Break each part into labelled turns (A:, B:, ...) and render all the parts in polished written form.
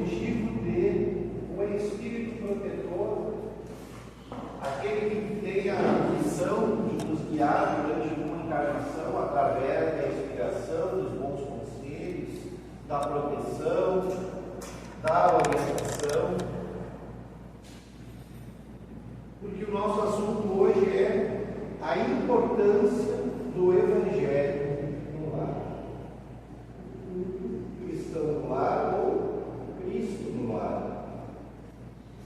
A: objetivo de um espírito protetor, aquele que tem a missão de nos guiar durante uma encarnação através da inspiração, dos bons conselhos, da proteção, da orientação. Porque o nosso assunto hoje é a importância do Evangelho no lar. Cristão no lar ou Cristo no lar.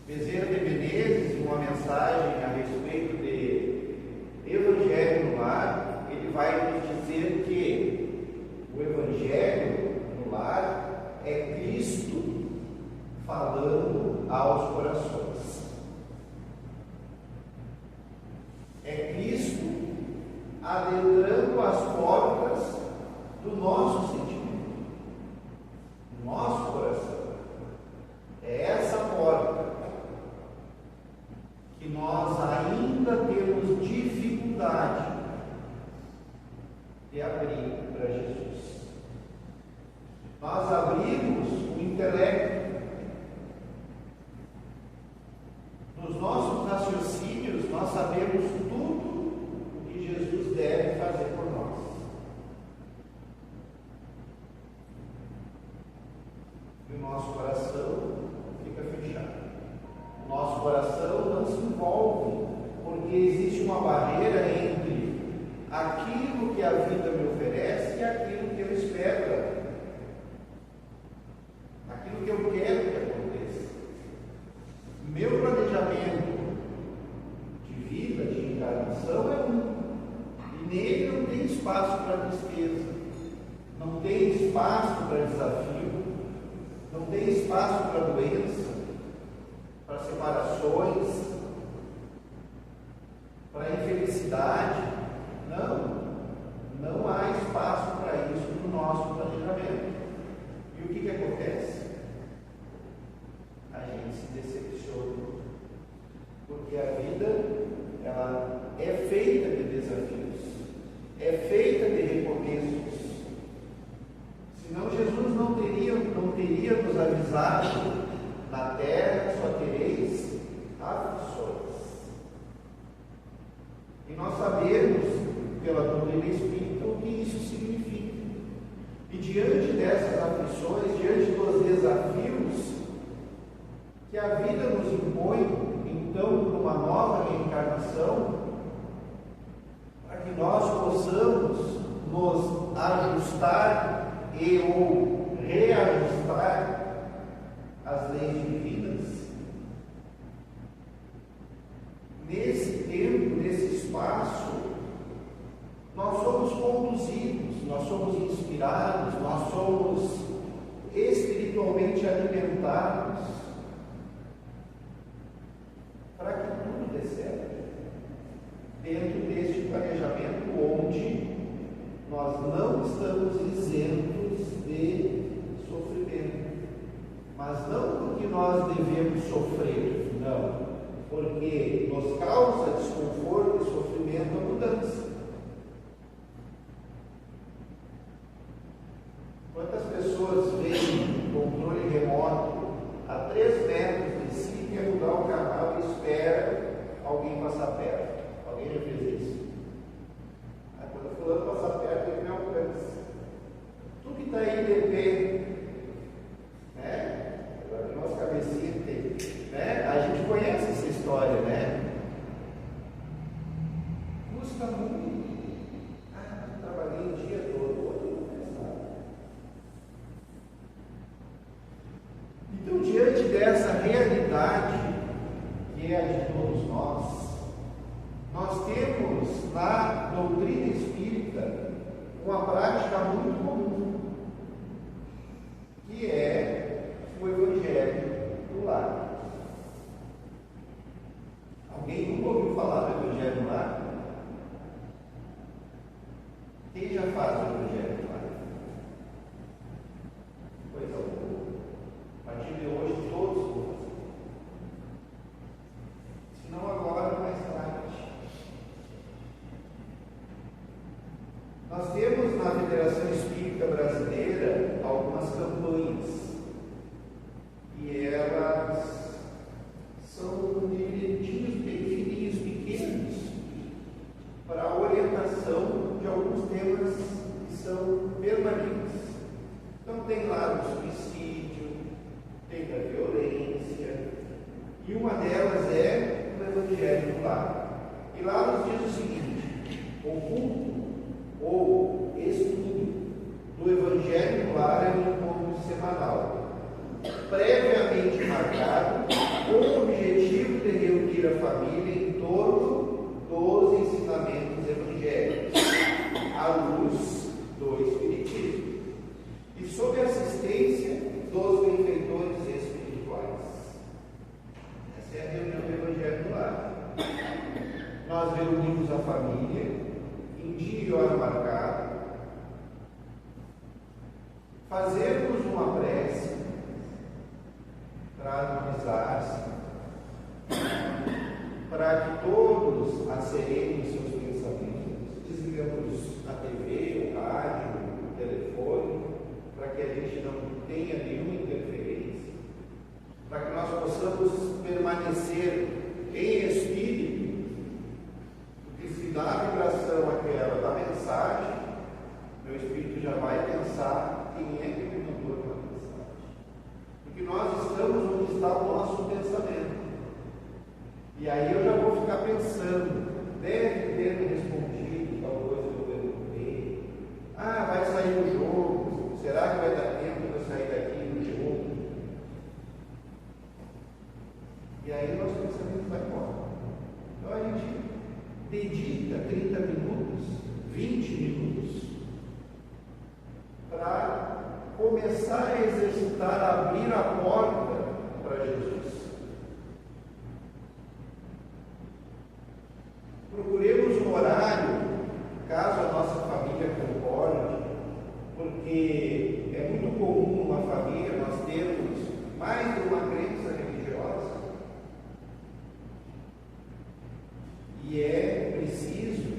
A: Bezerra de Menezes, em uma mensagem a respeito de Evangelho no lar, ele vai nos dizer que o Evangelho no lar é Cristo falando aos corações. É Cristo adentrando as portas do nosso sentimento, do nosso coração. É essa porta que nós ainda temos dificuldade de abrir para Jesus. Nós abrimos o intelecto. Nos nossos raciocínios, nós sabemos tudo o que Jesus deve fazer por nós. E o nosso coração fica fechado. O nosso coração não se envolve, porque existe uma barreira entre aquilo que a vida me oferece e aquilo que eu espero, aquilo que eu quero que aconteça. Meu planejamento de vida, de encarnação é um, e nele não tem espaço para tristeza, não tem espaço para desafio, não tem espaço para doença, para separações, para infelicidade. Não há espaço para isso no nosso planejamento. E o que acontece? A gente se decepciona, porque a vida ela é feita de desafios, é feita de recomeços. Senão Jesus não teria nos avisado: na terra só tereis aflições. E nós sabemos, pela doutrina espírita, o que isso significa. E diante dessas aflições, diante dos desafios que a vida nos impõe, então, por uma nova reencarnação, para que nós possamos nos ajustar e ou reajustar às leis divinas. Nesse tempo, nesse espaço, nós somos conduzidos, nós somos inspirados, nós somos espiritualmente alimentados para que tudo dê certo dentro deste planejamento onde nós não estamos isentos de sofrimento, mas não porque nós devemos sofrer, não, porque nos causa desconforto e sofrimento a mudança. Quantas pessoas veem controle remoto a 3 metros de si, quer mudar o canal e espera alguém passar perto? Alguém já fez isso? Aí quando fulano passar perto, ele me alcança. Tu que está aí de pé, né? Agora nossa cabecinha tem, né? A gente conhece essa história, né? Custa muito. Eu trabalhei o dia todo, hoje eu não fiz nada. Então, diante dessa realidade que é a de todos nós temos na doutrina espírita uma prática muito comum, que é o Evangelho do lar. Alguém nunca ouviu falar do Evangelho do lar? Quem já faz o Evangelho do lar? Coisa boa. A partir de hoje todos vão fazer. Se não agora, mais tarde. Nós temos na Federação Espírita Brasileira algumas campanhas criado com o objetivo de reunir a família em torno dos ensinamentos evangélicos, à luz do Espiritismo, e sob a assistência dos benfeitores espirituais. Essa é a reunião do Evangelho no Lar. Nós reunimos a família em dia e hora marcada, fazemos uma prece para harmonizar-se, para que todos acerem seus pensamentos, desligamos a TV, o rádio, o telefone, para que a gente não tenha nenhuma interferência, para que nós possamos permanecer em espírito, porque se dá a vibração aquela da mensagem, meu espírito já vai pensar quem é que me mandou aquela mensagem, porque nós estamos onde está o nosso pensamento. E aí eu já vou ficar pensando, deve ter me respondido tal coisa que eu perguntei. Ah, vai sair o jogo, será que vai dar tempo de eu sair daqui no jogo? E aí nosso pensamento vai embora. Então a gente dedica 30 minutos, 20 minutos, para começar a exercitar, a abrir a porta para Jesus. Procuremos um horário, caso a nossa família concorde, porque é muito comum numa família nós termos mais de uma crença religiosa, e é preciso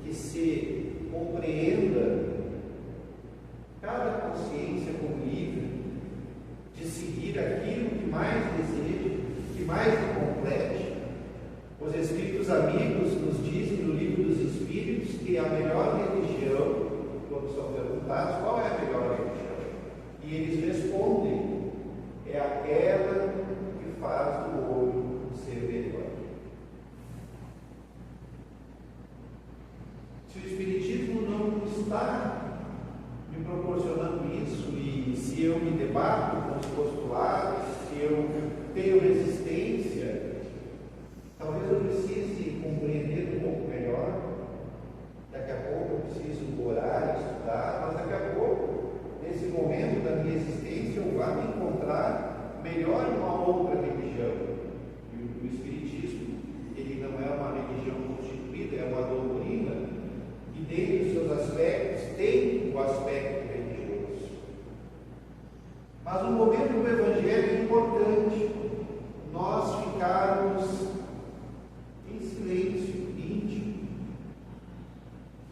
A: que se compreenda cada consciência como livre de seguir aquilo que mais deseja, que mais lhe complete. Os Espíritos Amigos nos dizem no Livro dos Espíritos que a melhor religião, quando são perguntados qual é a melhor religião, e eles respondem, é aquela que faz do olho ser melhor. Se o Espiritismo não está me proporcionando isso, e se eu me debato com os postulados, se eu tenho resistência, talvez eu precise compreender um pouco melhor. Daqui a pouco eu preciso orar, estudar, mas daqui a pouco, nesse momento da minha existência, eu vou me encontrar melhor em uma outra religião. E o Espiritismo, ele não é uma religião constituída, é uma doutrina, e dentre os seus aspectos tem o aspecto religioso. Mas no momento do Evangelho é importante nós ficarmos em silêncio íntimo.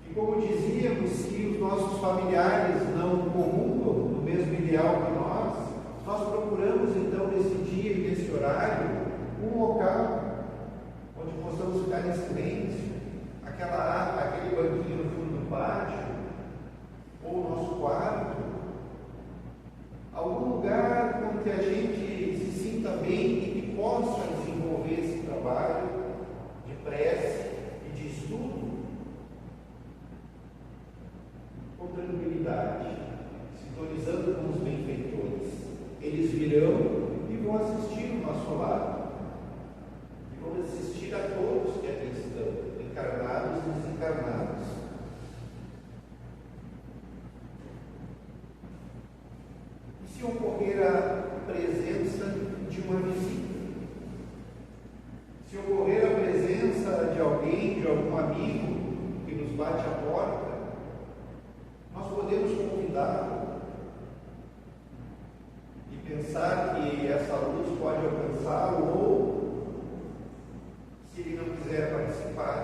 A: E como dizíamos, se os nossos familiares não comungam no mesmo ideal que nós procuramos então nesse dia e nesse horário um local onde possamos ficar em silêncio, aquele banquinho no fundo do pátio, ou o nosso quarto, algum lugar onde a gente se sinta bem e que possa desenvolver esse trabalho de prece e de estudo com tranquilidade, sintonizando com os benfeitores. Eles virão e vão assistir o nosso lado, e vão assistir a todos que aqui estão, encarnados e desencarnados. E se ocorrer a presença de uma visita? Se ocorrer a presença de alguém, de algum amigo que nos bate a porta, nós podemos convidá-lo e pensar que essa luz pode alcançá-lo, ou, se ele não quiser participar,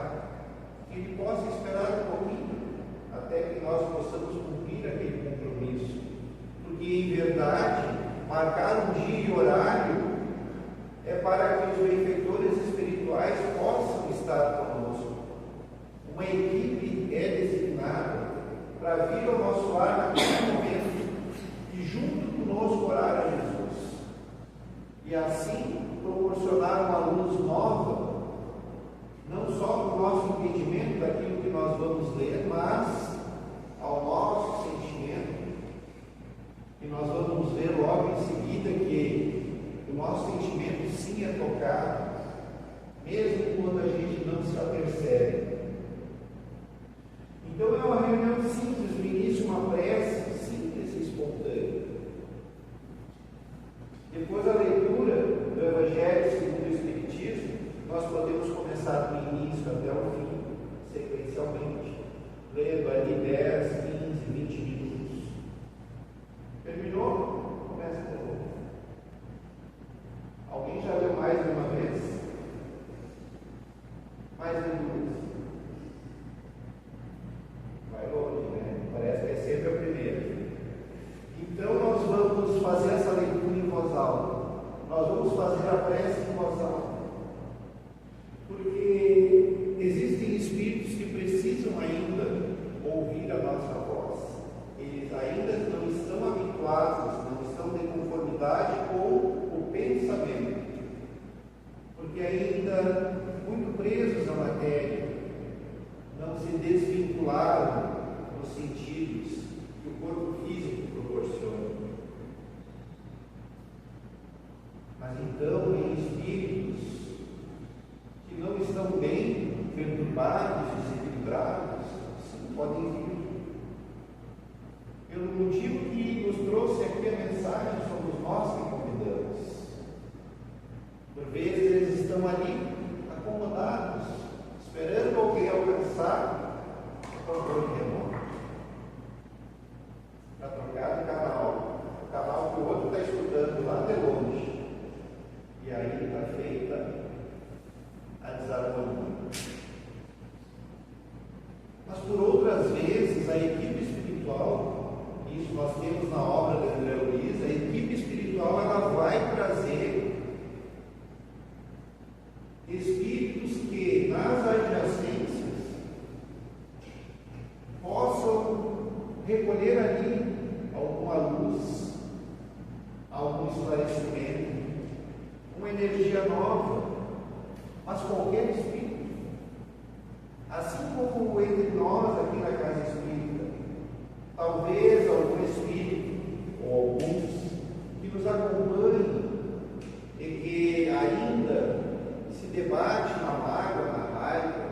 A: que ele possa esperar um pouquinho até que nós possamos cumprir aquele compromisso. Porque, em verdade, marcar um dia e horário é para que os benfeitores espirituais possam estar conosco. Uma equipe é designada para vir ao nosso lar naquele momento e junto conosco orar a Jesus. E assim proporcionar uma luz nova, não só para o nosso entendimento daquilo que nós vamos ler, mas ao nosso sentimento. E nós vamos ver logo em seguida que o nosso sentimento Depois da leitura do Evangelho segundo o Espiritismo, nós podemos começar do início até o fim, sequencialmente, lendo ali 10, 15, 20 minutos. Terminou? Começa de novo. Alguém já leu mais de uma vez? Mais de duas? Vai longe, né? Parece que é sempre a primeira. Então nós vamos fazer essa leitura em voz alta. Nós vamos fazer a prece em voz alta. Porque existem espíritos que precisam ainda ouvir a nossa voz. Eles ainda não estão habituados, não estão de conformidade com o pensamento. Porque ainda muito presos à matéria, não se desvincularam dos sentidos que o corpo físico proporciona. Mas então, em espíritos que não estão bem perturbados, desequilibrados, sim, podem vir. Pelo motivo que nos trouxe aqui a mensagem, somos nós que convidamos. Por vezes eles estão ali, acomodados, esperando alguém alcançar o controle remoto para trocar de canal, o canal que o outro está escutando lá de longe. E aí está feita a desarmonia. Mas por outras vezes, a equipe espiritual, isso nós temos na obra de André Luiz, a equipe espiritual ela vai trazer espíritos que nas adjacências possam recolher ali alguma luz, algum esclarecimento, uma energia nova, mas qualquer espírito, assim como entre nós aqui na casa espírita, talvez algum espírito ou alguns que nos acompanhem e que ainda se debate na mágoa, na raiva,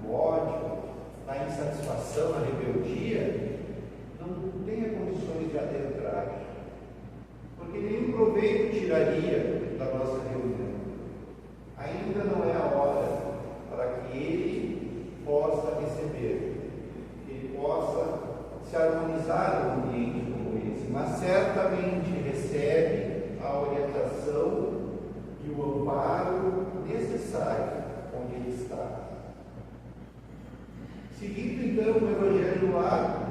A: no ódio, na insatisfação, na rebeldia, não tenha condições de adentrar, porque nenhum proveito tiraria da nossa reunião. Ainda não é a hora para que ele possa receber, que ele possa se harmonizar no ambiente como esse, mas certamente recebe a orientação e o amparo necessário onde ele está. Seguindo então o Evangelho do Lar,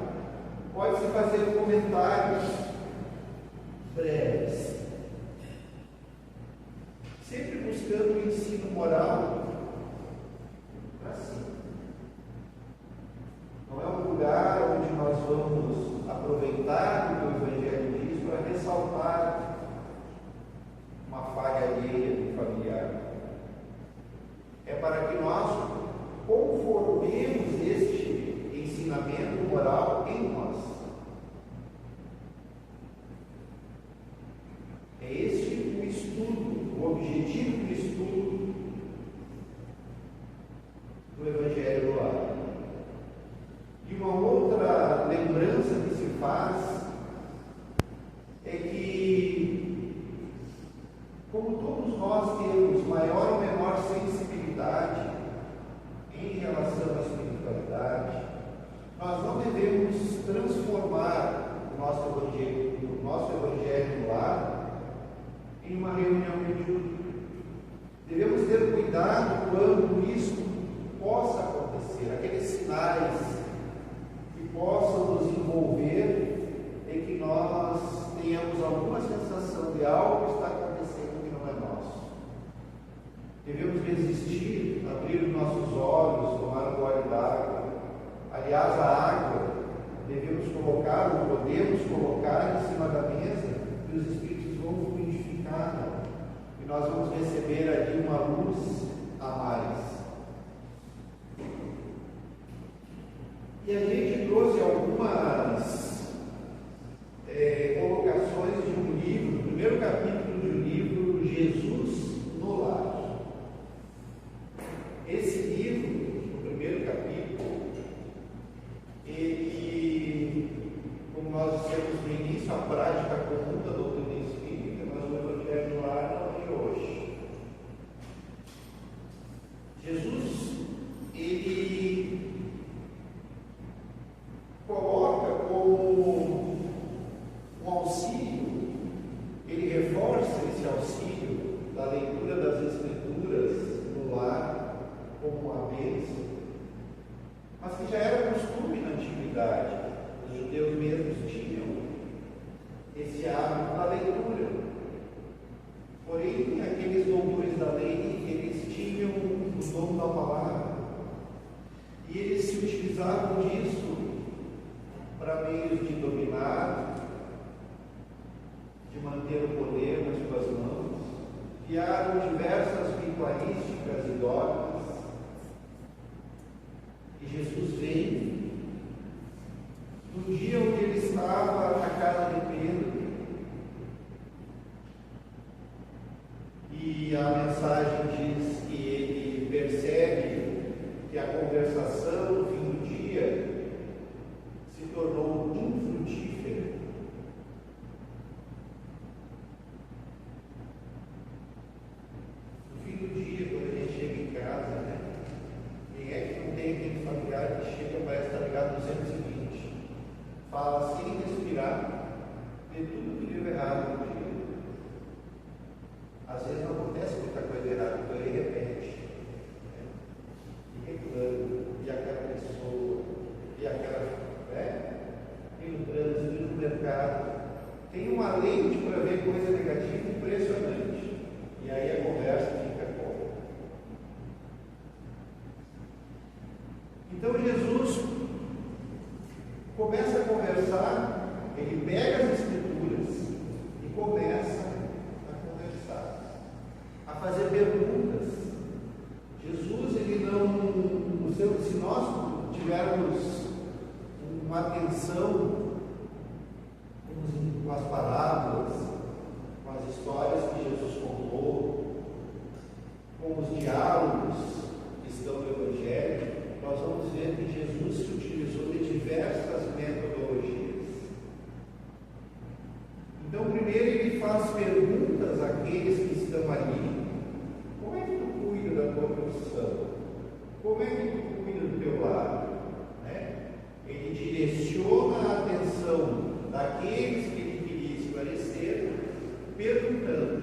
A: pode-se fazer comentários breves, sempre buscando o ensino moral para si. Não é um lugar onde nós vamos aproveitar o que o Evangelho diz para ressaltar uma falha alheia do familiar. É para que nós conformemos este ensinamento moral em nós. É este o estudo, o objetivo do estudo do Evangelho do Lar. E uma outra lembrança que se faz é que, como todos nós temos maior ou menor sensibilidade em relação à espiritualidade, nós não devemos transformar o nosso Evangelho no Lar em uma reunião medíocre. Devemos ter cuidado quando isso possa acontecer, aqueles sinais que possam nos envolver e que nós tenhamos alguma sensação de algo que está acontecendo que não é nosso. Devemos resistir, abrir os nossos olhos, tomar um gole d'água. Aliás, a água devemos colocar, ou podemos colocar em cima da mesa, e os Espíritos vão fluidificar, e nós vamos receber ali uma luz a mais. E a gente trouxe algumas colocações de um livro, o primeiro capítulo do livro Jesus no Lar. Esse livro, o primeiro capítulo, ele, como nós dissemos no início, a prática comum da doutrina espírita, mas o Evangelho reforça esse auxílio da leitura das Escrituras no lar como uma bênção, mas que já era costume na antiguidade. Os judeus mesmos tinham esse hábito da leitura. Porém, aqueles doutores da lei, eles tinham o dom da palavra e eles se utilizavam disso para meios de dominar, de manter o poder nas suas mãos. Criaram diversas ritualísticas idólatras. E Jesus vem no dia onde ele estava na casa de Pedro. E a mensagem diz que ele percebe que a conversação no fim do dia se tornou infrutífera. No fim do dia, quando a gente chega em casa, né? Quem é que não tem aquele familiar que chega, parece estar ligado 220? Fala sem respirar, vê tudo que deu errado no dia. Às vezes não acontece muita coisa errada, então ele repete, né? E reclama, e aquela pessoa, e aquela, né? E no trânsito, e no mercado. Tem uma lente para ver coisa negativa impressionante. E aí a conversa fica boa. Então Jesus começa a conversar, ele pega as Escrituras e começa a fazer perguntas. Jesus, ele não, se nós tivermos uma atenção com as parábolas, com as histórias que Jesus contou, com os diálogos que estão no Evangelho, nós vamos ver que Jesus se utilizou de diversas metodologias. Então, primeiro ele faz perguntas àqueles que estão ali. Como é que tu cuida da tua profissão? Como é que tu cuida do teu lar? Né? Ele direciona a atenção daqueles que ele queria esclarecer, perguntando.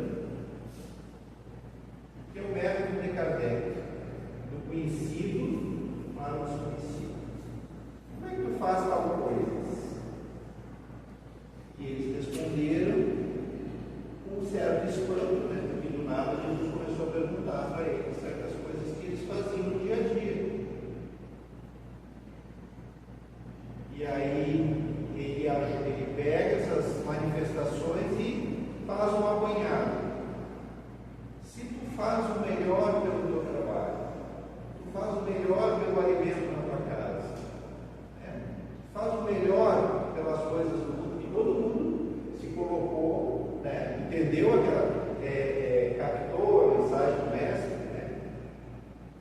A: Que é o método de Kardec, do conhecido para o desconhecido. Como é que tu faz tal coisa? E eles responderam com um certo espanto, né? Porque do nada Jesus começou a perguntar para eles certas coisas que eles faziam no dia a dia. E aí ele pega essas manifestações e faz um apanhado. Se tu faz o melhor pelo teu trabalho, tu faz o melhor pelo alimento na tua casa, né? Faz o melhor pelas coisas do mundo. Todo mundo se colocou, né? Entendeu aquela, captou a mensagem do mestre, né?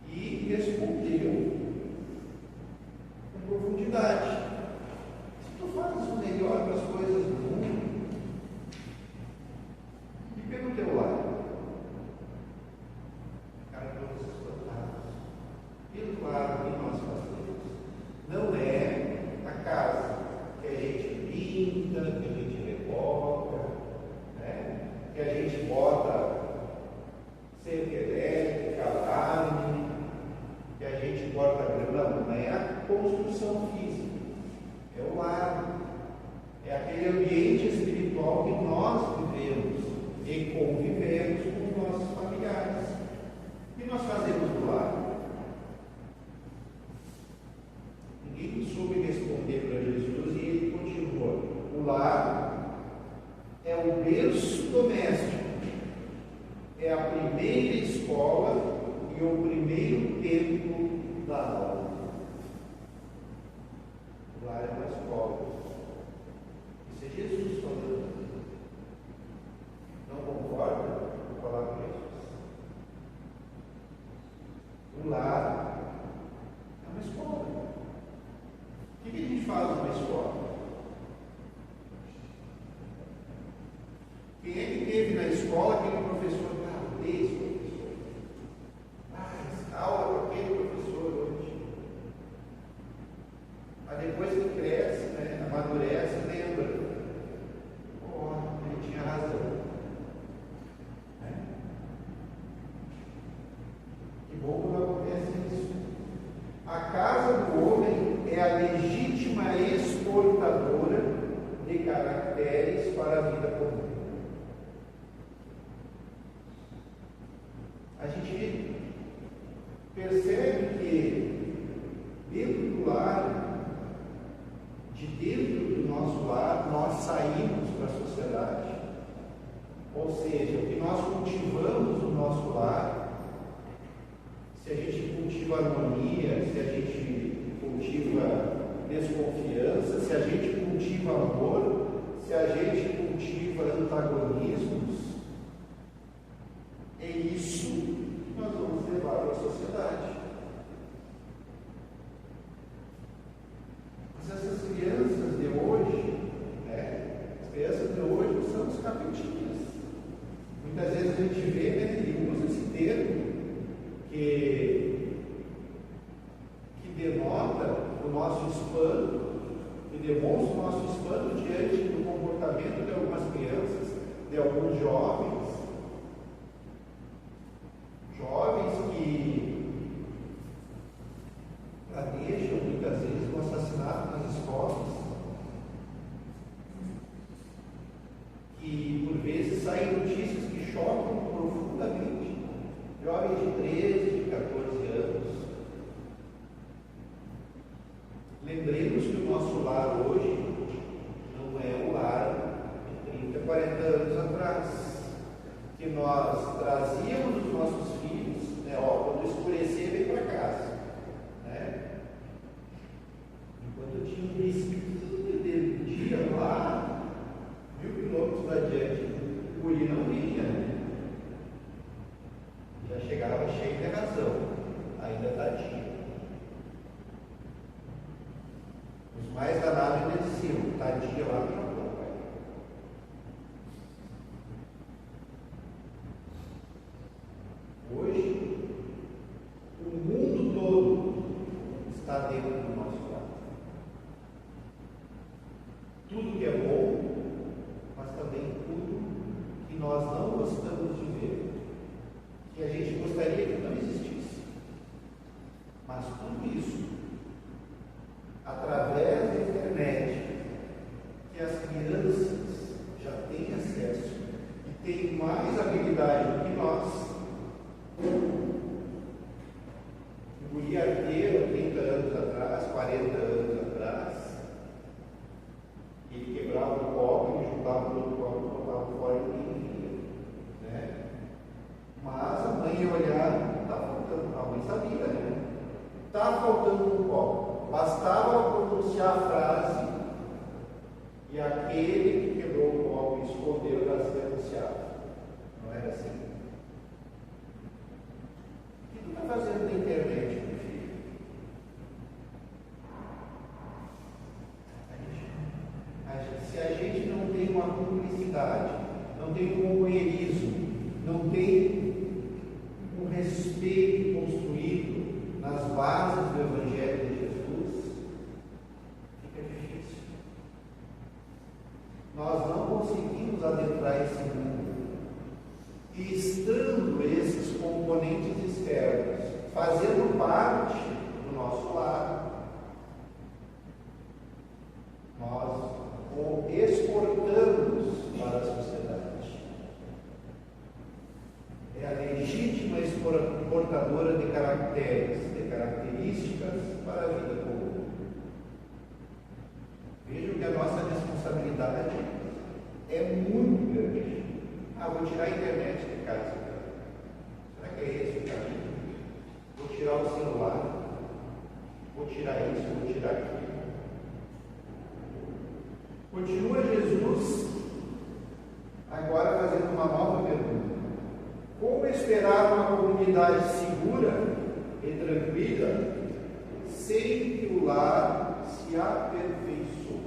A: E respondeu com profundidade. Se tu fazes o melhor das coisas do mundo, e pelo teu lado, cara, todos espantados, pelo lado que nós fazemos, não é a casa que a gente pinta, que a gente reboca, né? Que a gente bota cerca elétrica, alarme, que a gente corta grama. Não é a construção física, é o lar, é aquele ambiente espiritual que nós vivemos e convivemos com os nossos familiares. O que nós fazemos do lar? Ninguém soube responder para Jesus e ele continuou. O lar é o berço doméstico, é a primeira escola e o primeiro templo da alma. O lar é uma escola. Isso é Jesus falando. Não concorda com a palavra de Jesus? O lar é uma escola. O que a gente faz numa escola? Quem é que teve na escola aquele professor? Ah, esse professor. Essa aula com aquele professor hoje. Mas depois que cresce, né, amadurece, lembra. Ele tinha razão. Ou seja, o que nós cultivamos no nosso lar, se a gente cultiva harmonia, se a gente cultiva desconfiança, se a gente cultiva amor, se a gente cultiva antagonismos, é isso que nós vamos levar para a sociedade. Mas essas crianças de hoje, as crianças de hoje são os capetinhas. Muitas vezes a gente vê, e usa esse termo, que denota o nosso espanto, que demonstra o nosso espanto diante do comportamento de algumas crianças, de alguns jovens que planejam muitas vezes o assassinato nas escolas, que por vezes saem notícias que chocam profundamente. Jovens de 13, de 14 anos. Lembremos que o nosso lar hoje não é o lar de 30, 40 anos atrás, que nós trazíamos os nossos filhos, quando escurecer, vem para casa. Enquanto tinha um risquinho de dia lá, 1000 quilômetros adiante, o guri não vinha, já chegava cheio de razão, ainda está dia. Os mais danados ainda diziam, está dia lá no Japão, pai. Hoje, o mundo todo está dentro do nosso lado. Tudo que é bom, mas também tudo que nós não gostamos de ver, que a gente gostaria que não existisse. Mas tudo isso, através da internet, que as crianças já têm acesso e têm mais habilidade do que nós. O guri arteiro, 30 anos atrás, 40 anos atrás, ele quebrava o copo, ele juntava todo o copo e botava fora e ninguém via. Mas a mãe ia olhar, está faltando, a mãe sabia, está faltando um copo. Bastava pronunciar a frase e aquele que quebrou o copo e escondeu já se denunciava. Não era assim. O que tu está fazendo na internet, meu filho? Se a gente não tem uma cumplicidade, não tem um companheirismo, não tem um respeito construído nas bases do Evangelho de Jesus, fica difícil. Nós não conseguimos adentrar esse mundo. E estando esses componentes externos fazendo parte do nosso lar, nós o exportamos para a sociedade. É a legítima exportadora de caracteres, de características para a vida comum. Vejam que a nossa responsabilidade é muito grande. Vou tirar a internet de casa. Será que é esse o caminho? Vou tirar o celular. Vou tirar isso, vou tirar aquilo. Continua Jesus agora fazendo uma nova pergunta. Como esperar uma comunidade segura e tranquila sem que o lar se aperfeiçoe?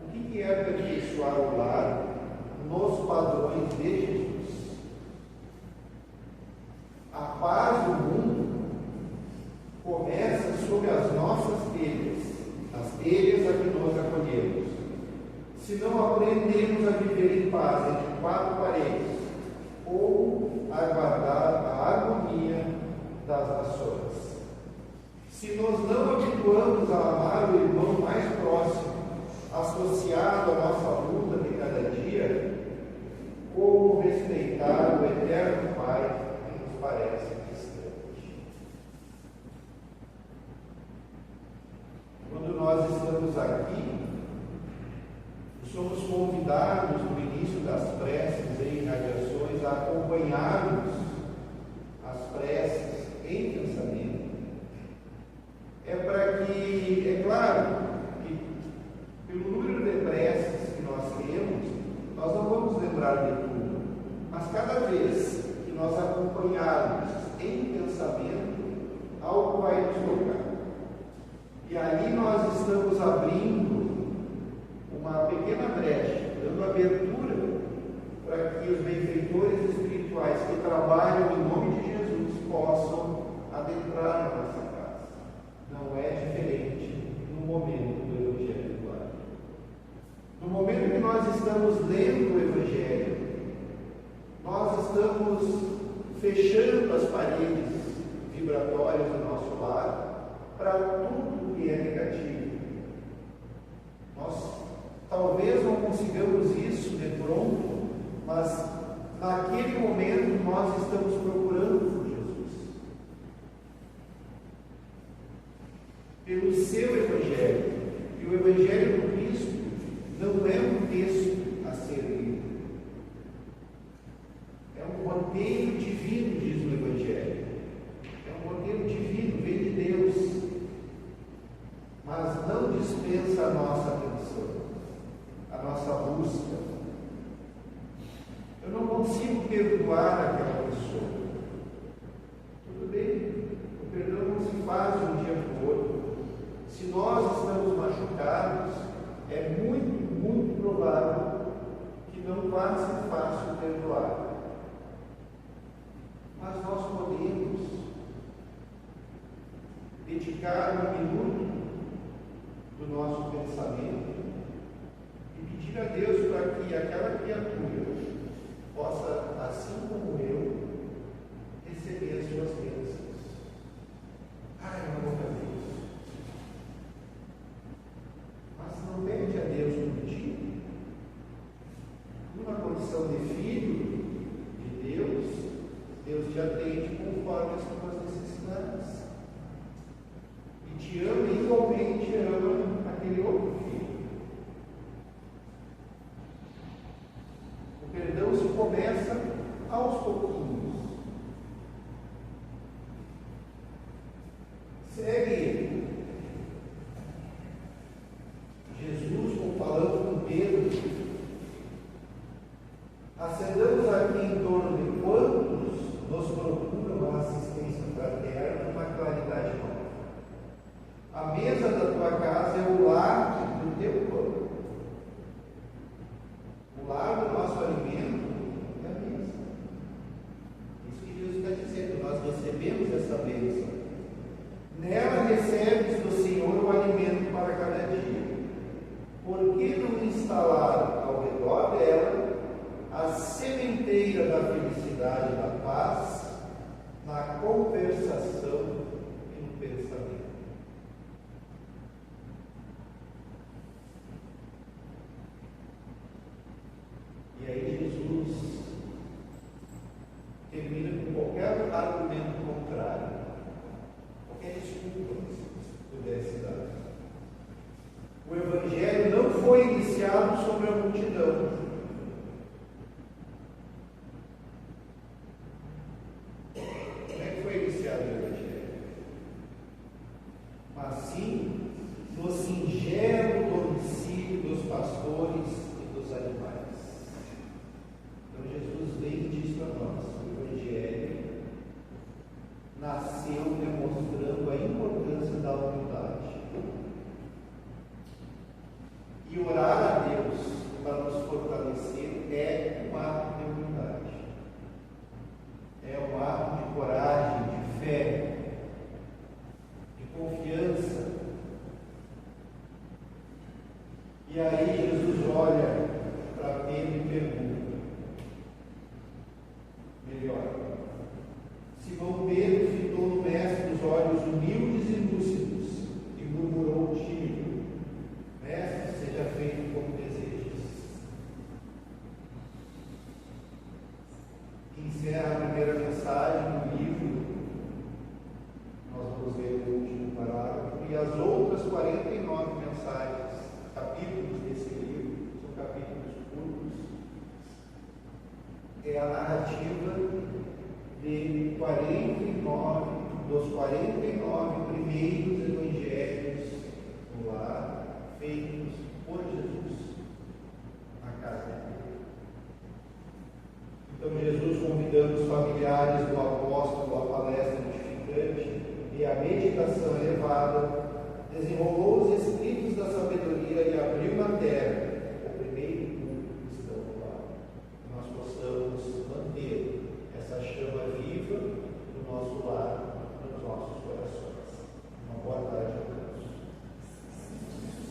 A: O que é aperfeiçoar o lar nos padrões de Jesus? A paz do mundo começa sob as nossas telhas, as telhas a que nós acolhemos. Se não aprendemos a viver em paz entre quatro paredes, ou aguardar a harmonia das nações. Se nós não habituamos a amar o irmão mais próximo, associado à nossa luta de cada dia, como respeitar o eterno Pai que nos parece distante? Quando nós estamos aqui, somos convidados no início acompanharmos as preces em pensamento, é para que, é claro, que pelo número de preces que nós temos, nós não vamos lembrar de tudo, mas cada vez que nós acompanharmos em pensamento, algo vai nos tocar. E ali nós estamos abrindo uma pequena brecha, dando abertura para que os benfeitores espirituais que trabalham em nome de Jesus possam adentrar na nossa casa. Não é diferente no momento do Evangelho do Lar. No momento que nós estamos lendo o Evangelho, nós estamos fechando as paredes vibratórias do nosso lar para tudo que é negativo. Nós talvez não consigamos isso de pronto, mas naquele momento nós estamos procurando por Jesus. Pelo seu Evangelho. E o Evangelho do Cristo não é um texto a ser lido. É um roteiro divino, diz o Evangelho. É um roteiro divino, vem de Deus. Mas não dispensa a nossa atenção, a nossa busca. Eu não consigo perdoar aquela pessoa. Tudo bem, o perdão não se faz de um dia para o outro. Se nós estamos machucados, é muito, muito provável que não vá ser fácil perdoar. Mas nós podemos dedicar um minuto do nosso pensamento e pedir a Deus para que aquela criatura possa, assim como eu, receber as suas bênçãos. Eu não vou fazer isso. Mas não pede a Deus por ti. Numa condição de filho de Deus, Deus te atende conforme as tuas necessidades. E te ama igualmente, ama aquele outro filho. O perdão se começa aos pouquinhos. Segue Jesus falando com Pedro. Acendamos aqui em torno de quantos nos procuram a assistência fraterna numa claridade nova. A mesa da tua casa é o lar do teu corpo. O lar do nosso alimento é a mesa. Isso que Jesus está dizendo, nós recebemos essa bênção. Nela recebes do Senhor o alimento para cada dia. Por que não instalar ao redor dela a sementeira da felicidade e da paz na conversação e no pensamento? E aí Jesus termina com qualquer argumento contrário, qualquer desculpa que pudesse dar. O Evangelho não foi iniciado sobre a multidão. Como é que foi iniciado o Evangelho? Mas sim no singelo domicílio dos pastores e dos animais. Então Jesus vem e diz para nós: o Evangelho nasceu demonstrando a importância da humildade. E orar a Deus para nos fortalecer é um ato de humildade. É um ato de coragem, de fé, de confiança. E aí Jesus olha para Pedro e pergunta: melhor, Simão Pedro fitou no mestre dos olhos humildes e lúcidos e murmurou tímido: mestre, seja feito como desejas. Encerra a primeira mensagem no livro. Nós vamos ver o último parágrafo. E as outras 49 mensagens, capítulos desse livro, são capítulos curtos. é a narrativa de 49, dos 49 primeiros evangelhos lá, feitos por Jesus na casa dele. Então, Jesus convidando os familiares do apóstolo à palestra edificante e à meditação elevada, desenrolou os escritos da sabedoria e abriu na terra